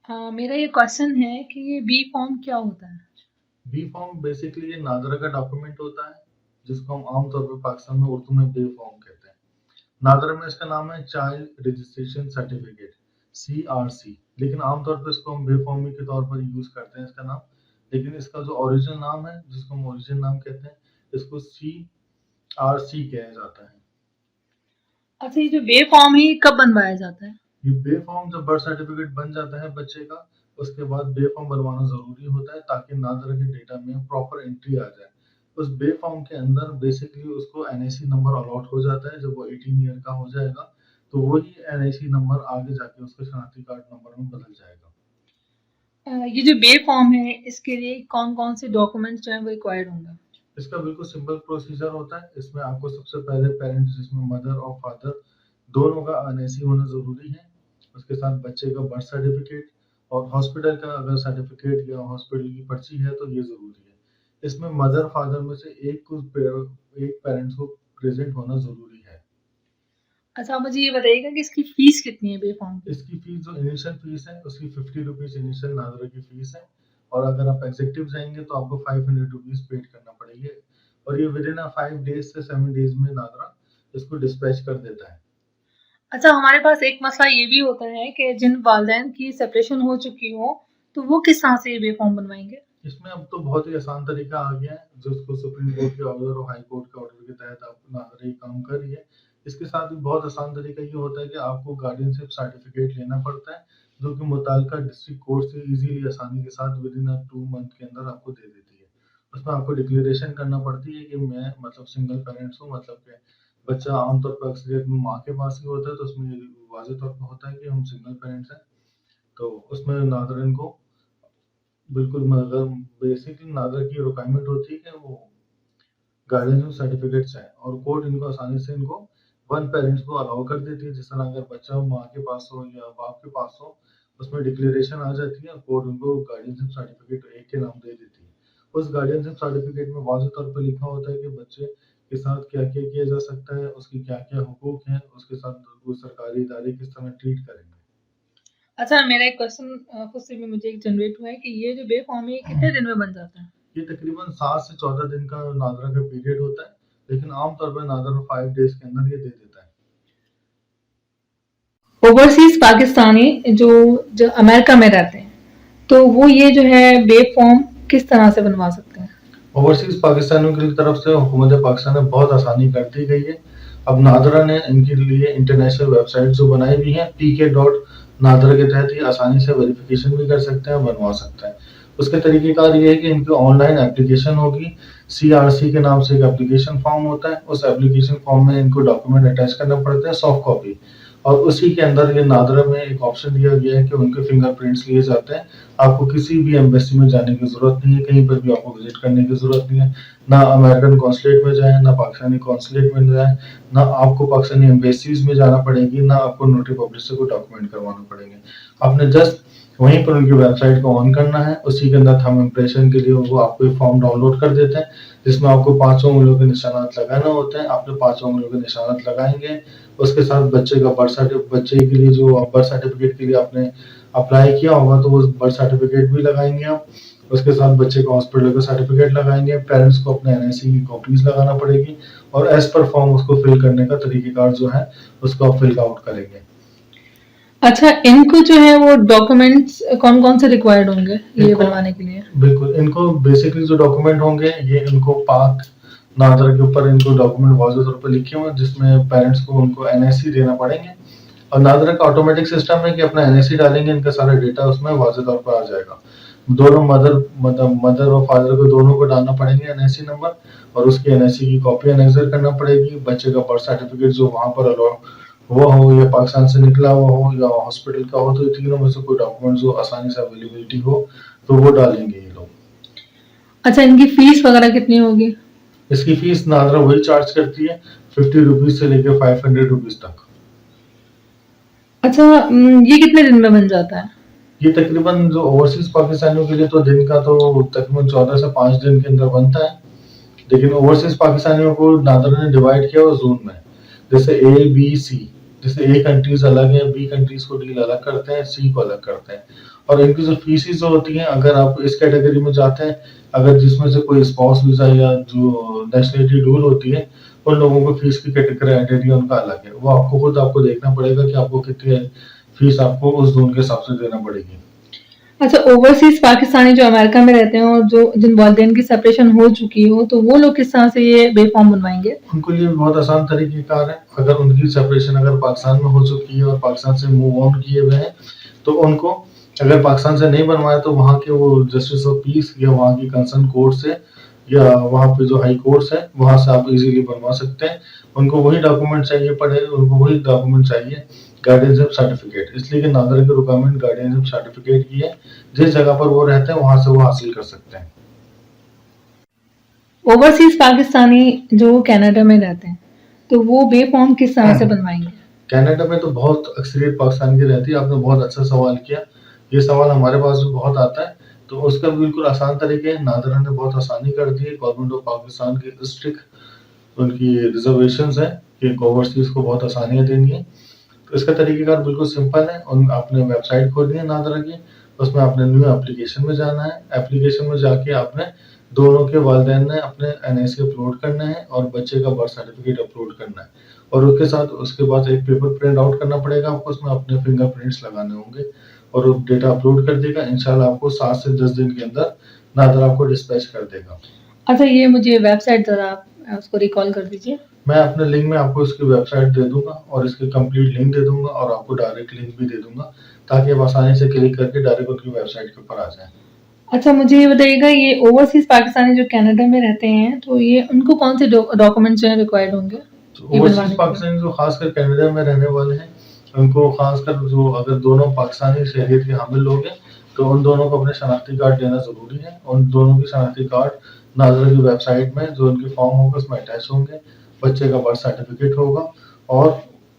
मेरा ये क्वेश्चन है कि ये बी फॉर्म क्या होता है? बी फॉर्म बेसिकली ये नादरा का डॉक्यूमेंट होता है, जिसको हम आमतौर पर पाकिस्तान में उर्दू में बे फॉर्म कहते हैं। नादरा में इसका नाम है चाइल्ड रजिस्ट्रेशन सर्टिफिकेट, CRC, लेकिन आमतौर पर इसको हम बे फॉर्म के तौर पर यूज करते हैं इसका नाम। लेकिन इसका जो ओरिजिनल नाम है, जिसको हम ओरिजिनल नाम कहते हैं, इसको CRC कहा जाता है। अच्छा, ये जो बे फॉर्म है ये कब बनवाया जाता है? ये बे फॉर्म जब बर्थ सर्टिफिकेट बन जाता है बच्चे का, उसके बाद बे फॉर्म बनवाना जरूरी होता है ताकि नादरा के डेटा में प्रॉपर एंट्री आ जाए। उस बे फॉर्म के अंदर बेसिकली उसको NIC नंबर अलॉट हो जाता है। जब वो 18 ईयर का हो जाएगा तो वही NIC नंबर आगे जाके उसके शनाख्ती कार्ड नंबर में बदल जाएगा। ये जो बे फॉर्म है इसके लिए कौन-कौन से डॉक्यूमेंट्स जो हैं वो रिक्वायर्ड होंगे? इसका बिल्कुल सिंपल प्रोसीजर होता है। इसमें आपको सबसे पहले पेरेंट्स, जिसमें मदर और फादर दोनों का NIC होना ज़रूरी है। उसके साथ बच्चे का बर्थ सर्टिफिकेट और हॉस्पिटल का अगर सर्टिफिकेट या हॉस्पिटल की पर्ची है तो ये ज़रूरी है। इसमें मदर फादर में से एक पेरेंट्स को प्रेजेंट होना ज़रूरी है। अच्छा, आप मुझे ये बताइएगा कि इसकी फीस कितनी है बे फॉर्म की? इसकी फीस जो इनिशियल फीस है उसकी 50 रुपीज़ इनिशियल नादरा की फीस है, और अगर आप एग्जीक्यूटिव जाएंगे तो आपको 500 रुपीज़ पेड करना पड़ेगी। और ये विद इन 5 डेज से 7 डेज में नादरा इसको डिस्पैच कर देता है। अच्छा, हमारे पास एक मसला ये भी होता है कि जिन वालिदैन की सेपरेशन हो चुकी हो, तो वो किस तरह से ये बे फॉर्म बनवाएँगे? इसमें अब तो बहुत ही आसान तरीका आ गया है, जो उसको सुप्रीम कोर्ट के ऑर्डर और हाई कोर्ट के ऑर्डर के तहत आप नादरा ये काम कर रही है। इसके साथ भी बहुत आसान तरीका ये होता है कि आपको गार्डियनशिप सर्टिफिकेट लेना पड़ता है, जो कि मुताल्लिका डिस्ट्रिक्ट कोर्ट से इजीली आसानी के साथ विद इन 2 मंथ के अंदर आपको दे देती है। उसमें आपको डिक्लेरेशन करना पड़ती है कि मैं मतलब सिंगल पेरेंट्स हूँ, मतलब कि बच्चा आमतौर पर अक्सरियत में माँ के पास ही होता है, तो उसमें ये वाज़ेह तौर पे होता है कि हम सिंगल पेरेंट्स हैं। तो उसमें नादरन को बिल्कुल मतलब बेसिकली नादरा की रिक्वायरमेंट होती है कि वो गार्डियन सर्टिफिकेट्स हैं, और कोर्ट इनको आसानी से इनको वन पेरेंट्स को अलाउ कर देती है। जिस तरह अगर बच्चा माँ के पास हो या बाप के पास हो, उसमें डिक्लेरेशन आ जाती है, कोर्ट उनको गार्डियनशिप सर्टिफिकेट एक के नाम दे देती है। उस गार्डियनशिप सर्टिफिकेट में वाज़ेह तौर पर लिखा होता है कि बच्चे के साथ क्या-क्या किया जा सकता है, उसके क्या-क्या हुकूक हैं, उसके साथ वो सरकारी इदारे किस तरह ट्रीट करेंगे। अच्छा, मेरा एक क्वेश्चन खुद से भी मुझे एक जनरेट हुआ है कि ये जो बे फॉर्म है ये कितने दिन में बन जाता है? ये तकरीबन 7 से 14 दिन का नादरा का पीरियड होता है, लेकिन आमतौर पर नादरा 5 डेज के अंदर ये दे देता है। ओवरसीज़ पाकिस्तानी जो अमेरिका में रहते हैं, तो वो ये जो है बे फॉर्म किस तरह से बनवा सकते हैं? ओवरसीज पाकिस्तानियों की तरफ से हुकूमत पाकिस्तान ने बहुत आसानी कर दी गई है। अब नादरा ने इनके लिए इंटरनेशनल वेबसाइट जो बनाई हुई है, PK.नादरा के तहत ये आसानी से वेरिफिकेशन भी कर सकते हैं, बनवा सकते हैं। उसके तरीकेकार ये है कि इनकी ऑनलाइन एप्लीकेशन होगी। CRC के नाम से एक एप्लीकेशन फॉर्म होता है। उस एप्लीकेशन फॉर्म में इनको डॉक्यूमेंट अटैच करना पड़ता है, सॉफ्ट कॉपी, और उसी के अंदर ये नादरा में एक ऑप्शन दिया गया है कि उनके फिंगरप्रिंट्स लिए जाते हैं। आपको किसी भी एम्बेसी में जाने की ज़रूरत नहीं है, कहीं पर भी आपको विज़िट करने की ज़रूरत नहीं है। ना अमेरिकन कॉन्सुलेट में जाएँ, ना पाकिस्तानी कॉन्सुलेट में जाएँ, ना आपको पाकिस्तानी एम्बेसीज़ में जाना पड़ेगी, ना आपको नोटरी पब्लिक से कोई डॉक्यूमेंट करवाना पड़ेंगे। आपने जस्ट वहीं पर उनकी वेबसाइट को ऑन करना है, उसी के अंदर थंब इम्प्रेशन के लिए वो आपको एक फॉर्म डाउनलोड कर देते हैं, जिसमें आपको 5 उँगलियों के निशानात लगाना होते हैं। आपने 5 उँगलियों के निशानात लगाएँगे, उसके साथ बच्चे के लिए जो बर्थ सर्टिफिकेट के लिए आपने अप्लाई किया होगा तो वो बर्थ सर्टिफिकेट भी लगाएंगे आप। उसके साथ बच्चे का हॉस्पिटल का सर्टिफिकेट लगाएंगे, पेरेंट्स को अपने NIC की कॉपीज लगाना पड़ेगी, और एज पर फॉर्म उसको फिल करने का तरीकेकार जो है उसको आप फिल आउट करेंगे। अच्छा, इनको जो है वो डॉक्यूमेंट्स कौन-कौन से रिक्वायर्ड होंगे ये बनवाने के लिए? बिल्कुल, इनको बेसिकली जो डॉक्यूमेंट होंगे ये इनको पाक नादरा के ऊपर इनको डॉक्यूमेंट वाज़ेह तौर पे लिखे हुए हैं, जिसमें पेरेंट्स को उनको NIC देना पड़ेंगे, और नादरा का ऑटोमेटिक सिस्टम है कि अपना NIC डालेंगे, इनका सारा डेटा उसमें वाज़ेह तौर पर आ जाएगा। दोनों मदर और फादर को दोनों को डालना पड़ेंगे NIC नंबर, और उसकी NIC की कॉपी एनेक्सर करना पड़ेगी। बच्चे का बर्थ सर्टिफिकेट जो वहाँ पर अलाउ हुआ हो, या पाकिस्तान से निकला हुआ हो, या हॉस्पिटल का हो, तो ये तीनों में से कोई डॉक्यूमेंट जो आसानी से अवेलेबिलिटी हो तो वो डालेंगे ये लोग। अच्छा, इनकी फीस वगैरह कितनी होगी? इसकी फीस नादरा वही चार्ज करती है, 50 रुपीज़ से लेकर 500 रुपीज़ तक। अच्छा, ये कितने दिन में बन जाता है? ये तकरीबन जो ओवरसीज पाकिस्तानियों के लिए तो दिन का तो तकरीबन 14 से 5 दिन के अंदर बनता है, लेकिन ओवरसीज पाकिस्तानियों को नादरा ने डिवाइड किया हुआ जोन में, जैसे A, B, C। जैसे ए कंट्रीज़ अलग है, बी कंट्रीज़ को डील अलग करते हैं, सी को अलग करते हैं। और इनकी जो फीसेस जो होती हैं, अगर आप इस कैटेगरी में जाते हैं, अगर जिसमें से कोई स्पाउस वीज़ा या जो नेशनलिटी रूल होती है, उन लोगों को फीस की क्राइटेरिया उनका अलग है। वो आपको खुद आपको देखना पड़ेगा कि आपको कितनी फीस आपको उस ज़ोन के हिसाब से देना पड़ेगी। अच्छा, ओवरसीज़ पाकिस्तानी जो अमेरिका में रहते हैं और जो जिन वालिदैन की सेपरेशन हो चुकी हो, तो वो लोग किस तरह से ये बे फॉर्म बनवाएँगे? उनको लिए बहुत आसान तरीक़ेकार है। अगर उनकी सेपरेशन अगर पाकिस्तान में हो चुकी है और पाकिस्तान से मूव ऑन किए हुए हैं, तो उनको अगर पाकिस्तान से नहीं बनवाया तो वहाँ के वो जस्टिस ऑफ पीस या वहाँ की कंसर्न कोर्ट से या वहाँ पे जो हाई कोर्ट्स है, वहाँ से आप इज़िली बनवा सकते हैं। उनको वही डॉक्यूमेंट चाहिए पड़े उनको वही डॉक्यूमेंट चाहिए, गार्डियनशिप सर्टिफ़िकेट। इसलिए कि नादर की रिक्वायरमेंट गार्डियनशिप सर्टिफ़िकेट की है। जिस जगह पर वो रहते हैं, वहाँ से वो हासिल कर सकते हैं। ओवरसीज़ पाकिस्तानी जो कनाडा में रहते हैं, तो वो बे फॉर्म किस तरह से बनवाएँगे? कनाडा में तो बहुत अक्सरियत पाकिस्तान की रहती है। आपने बहुत अच्छा सवाल किया। ये सवाल हमारे पास भी बहुत आता है, तो उसका बिल्कुल आसान तरीके है। नादरा ने बहुत आसानी कर दी है। गवर्नमेंट ऑफ पाकिस्तान की स्ट्रिक्ट उनकी रिजर्वेशंस हैं कि ओवरसीज़ को बहुत आसानियाँ देनी है। तो इसका तरीक़ेकार बिल्कुल सिंपल है। आपने वेबसाइट खोलनी है नादरा की, उसमें आपने न्यू एप्लीकेशन में जाना है। एप्लीकेशन में जाके आपने दोनों के वालिदैन ने अपने एनआईसी अपलोड करना है और बच्चे का बर्थ सर्टिफ़िकेट अपलोड करना है। और उसके बाद एक पेपर प्रिंट आउट करना पड़ेगा आपको, उसमें अपने फिंगरप्रिंट्स लगाने होंगे और वो डेटा अपलोड कर देगा। इंशाल्लाह आपको 7 से 10 दिन के अंदर नादरा आपको डिस्पैच कर देगा। अच्छा, ये मुझे वेबसाइट ज़रा आप उसको रिकॉल कर दीजिए। मैं अपने लिंक में आपको इसकी वेबसाइट दे दूँगा और इसकी कंप्लीट लिंक दे दूँगा और आपको डायरेक्ट लिंक भी दे दूँगा, ताकि आप आसानी से क्लिक करके डायरेक्ट उनकी वेबसाइट के ऊपर आ जाएँ। अच्छा, मुझे ये बताइएगा, ये ओवरसीज़ पाकिस्तानी जो कनाडा में रहते हैं, तो ये उनको कौन से डॉक्यूमेंट्स जो हैं रिक्वायर्ड होंगे? ये ओवरसीज़ बनवाने के लिए? पाकिस्तानी जो खासकर कनाडा में रहने वाले हैं, उनको खासकर जो अगर दोनों पाकिस्तानी शहरियत के हामिल लोग हैं, तो उन दोनों को अपने शनाख्ती कार्ड लेना ज़रूरी है। उन दोनों की शनाख्ती कार्ड नादरा की वेबसाइट में जो उनके फॉर्म होंगे उसमें अटैच होंगे। बच्चे का बर्थ सर्टिफ़िकेट होगा और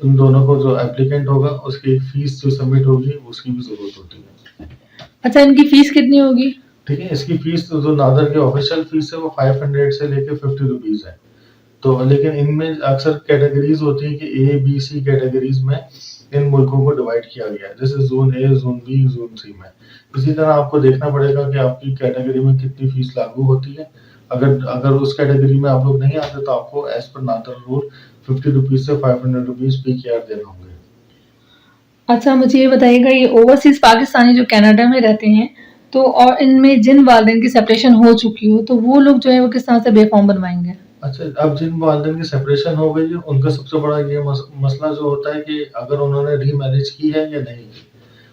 उन दोनों को जो एप्लीकेंट होगा उसकी फीस जो सबमिट होगी उसकी भी ज़रूरत होती है। अच्छा, इनकी फीस कितनी होगी? ठीक है, इसकी फीस जो नादर की ऑफिशियल फीस है वो 500 से लेके 50 रुपीज़ है। तो लेकिन इनमें अक्सर कैटेगरीज़ होती हैं कि ए, बी, सी कैटेगरीज़ में इन मुल्कों को डिवाइड किया गया है। जैसे ज़ोन ए, ज़ोन बी, ज़ोन सी में। इसी तरह आपको देखना पड़ेगा कि आपकी कैटेगरी में कितनी फीस लागू होती है। अगर अगर उस कैटेगरी में आप लोग नहीं आते तो आपको as per Nadar rule 50 rupees से 500 रुपीज़ पीकेआर देने होंगे। अच्छा, मुझे ये बताइएगा, ये ओवरसीज़ पाकिस्तानी जो कनाडा में रहते हैं, तो और इनमें जिन वालिदैन की सेपरेशन हो चुकी हो, तो वो लोग जो है वो किस तरह से बे फॉर्म बनवाएँगे? अच्छा, अब जिन वालिदैन की सेपरेशन हो गई है, उनका सबसे बड़ा ये मसला जो होता है कि अगर उन्होंने रीमैरिज की है या नहीं की।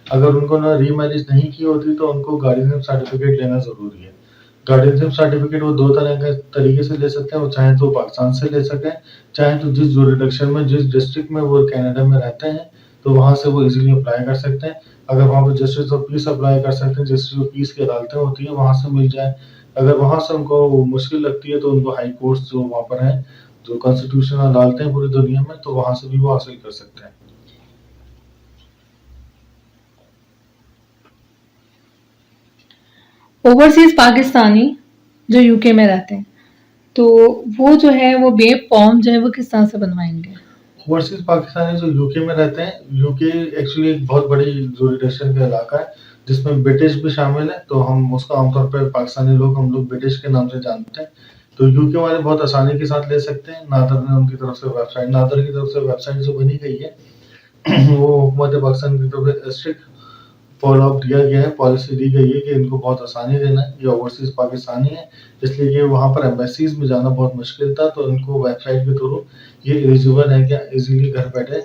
अगर उन्होंने रीमैरिज नहीं की होती तो उनको गार्डियनशिप सर्टिफ़िकेट लेना ज़रूरी है। गार्डियनशिप सर्टिफ़िकेट वो 2 तरह के तरीके से ले सकते हैं। वो चाहे तो पाकिस्तान से ले सकें, चाहे तो जिस जुरिडिक्शन में, जिस डिस्ट्रिक्ट में वो कनाडा में रहते हैं, तो वहाँ से वो ईज़िली अप्लाई कर सकते हैं। अगर वहाँ पे जस्टिस ऑफ पीस अप्लाई कर सकते हैं, जस्टिस ऑफ पीस की अदालतें होती हैं, वहाँ से मिल जाए। अगर वहाँ से उनको मुश्किल लगती है तो उनको हाई कोर्ट्स जो वहाँ पर हैं, जो कॉन्स्टिट्यूशनल अदालतें हैं पूरी दुनिया में, तो वहाँ से भी वो हासिल कर सकते हैं। ओवरसीज़ पाकिस्तानी जो यूके में रहते हैं, तो वो जो है वो बे फॉर्म जो है वो किस तरह से बनवाएँगे? ओवरसीज़ पाकिस्तानी जो यूके में रहते हैं, यूके एक्चुअली एक बहुत बड़ी जुरिडिक्शन का इलाका है, जिसमें ब्रिटिश भी शामिल है, तो हम उसको आमतौर पे पाकिस्तानी लोग हम लोग ब्रिटिश के नाम से जानते हैं। तो यूके वाले बहुत आसानी के साथ ले सकते हैं। नादर की तरफ से वेबसाइट जो बनी गई है, वो हुकूमत पाकिस्तान की तरफ से स्ट्रिक्ट फॉलो अप दिया गया है, पॉलिसी दी गई है कि इनको बहुत आसानी देना है। ये ओवरसीज़ पाकिस्तानी है, इसलिए कि वहाँ पर एम्बेसीज़ में जाना बहुत मुश्किल था, तो इनको वेबसाइट के थ्रू ये एलिजिबल है कि ईज़िली घर बैठे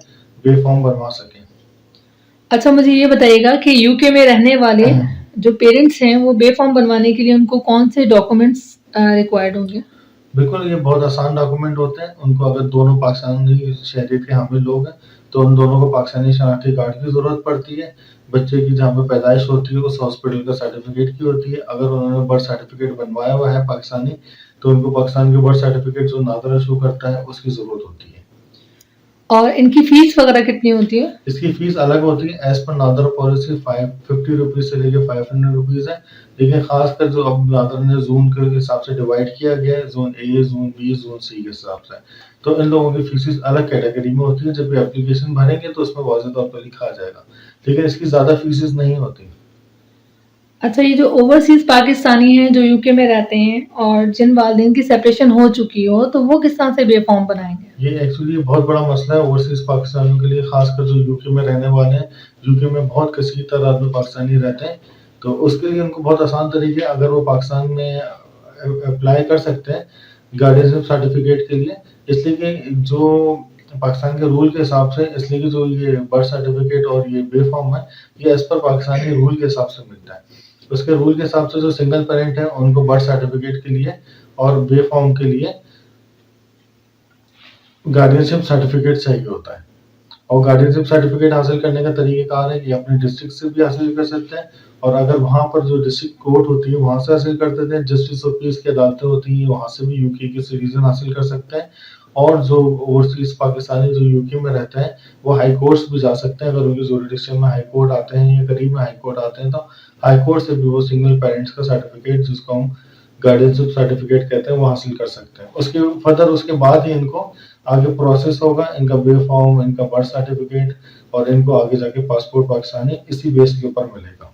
बे फॉर्म बनवा सकें। अच्छा, मुझे ये बताइएगा कि यूके में रहने वाले जो पेरेंट्स हैं, वो बे फॉर्म बनवाने के लिए उनको कौन से डॉक्यूमेंट्स रिक्वायर्ड होंगे? बिल्कुल, ये बहुत आसान डॉक्यूमेंट होते हैं। उनको अगर दोनों पाकिस्तानी शहरियत के हामिल लोग हैं, तो उन दोनों को पाकिस्तानी शनाख्ती कार्ड की ज़रूरत पड़ती है। बच्चे की जहाँ पे पैदाइश होती है, उस हॉस्पिटल का सर्टिफ़िकेट की होती है। अगर उन्होंने बर्थ सर्टिफ़िकेट बनवाया हुआ है पाकिस्तानी, तो उनको पाकिस्तान के बर्थ सर्टिफ़िकेट जो नादरा इश्यू करता है, उसकी ज़रूरत होती है। और इनकी फीस वगैरह कितनी होती है? इसकी फीस अलग होती है। As per Nadar policy 550 rupees से लेके 500 रुपीज है। लेकिन खासकर जो अब नादर ने जोन के हिसाब से डिवाइड किया गया है, zone A, zone B, zone C के हिसाब से, तो इन लोगों की फीसेस अलग कैटेगरी में होती है। जब भी एप्लीकेशन भरेंगे तो उसमें वाज़ेह तौर पर लिखा आ जाएगा, लेकिन इसकी ज्यादा फीसेस नहीं होती। अच्छा, ये जो ओवरसीज़ पाकिस्तानी हैं जो यूके में रहते हैं और जिन वालिदैन की सेपरेशन हो चुकी हो, तो वो किस तरह से बे-फॉर्म बनाएँगे? ये एक्चुअली बहुत बड़ा मसला है ओवरसीज़ पाकिस्तानियों के लिए, खासकर जो यूके में रहने वाले हैं। यूके में बहुत कसीर तादाद में पाकिस्तानी रहते हैं, तो उसके लिए उनको बहुत आसान तरीके, अगर वो पाकिस्तान में अप्लाई कर सकते हैं गार्डियनशिप सर्टिफिकेट के लिए। इसलिए कि जो पाकिस्तान के रूल के हिसाब से, इसलिए कि जो ये बर्थ सर्टिफिकेट और ये बे फॉर्म है, ये एज़ पर पाकिस्तानी रूल के हिसाब से मिलता है। उसके रूल के हिसाब से जो सिंगल पेरेंट है उनको बर्थ सर्टिफिकेट के लिए और बे फॉर्म के लिए गार्डियनशिप सर्टिफिकेट चाहिए होता है। और गार्डियनशिप सर्टिफिकेट हासिल करने का तरीक़ेकार है कि अपने डिस्ट्रिक्ट से भी हासिल कर सकते हैं, और अगर वहाँ पर जो डिस्ट्रिक्ट कोर्ट होती है वहाँ से हासिल कर सकते हैं। जस्टिस ऑफ पीस की अदालतें होती हैं, वहाँ से भी यूके के सिटीजन हासिल कर सकते हैं। और जो ओवरसीज़ पाकिस्तानी जो यूके में रहते हैं, वो हाई कोर्ट्स भी जा सकते हैं। अगर उनकी जुरिडिक्शन में हाई कोर्ट आते हैं या करीब में हाई कोर्ट आते हैं, तो हाई कोर्ट से भी वो सिंगल पेरेंट्स का सर्टिफिकेट, जिसको हम गार्डियनशिप सर्टिफिकेट कहते हैं, वो हासिल कर सकते हैं। उसके बाद ही इनको आगे प्रोसेस होगा, इनका बे फॉर्म, इनका बर्थ सर्टिफिकेट, और इनको आगे जाके पासपोर्ट पाकिस्तानी इसी बेस के ऊपर मिलेगा।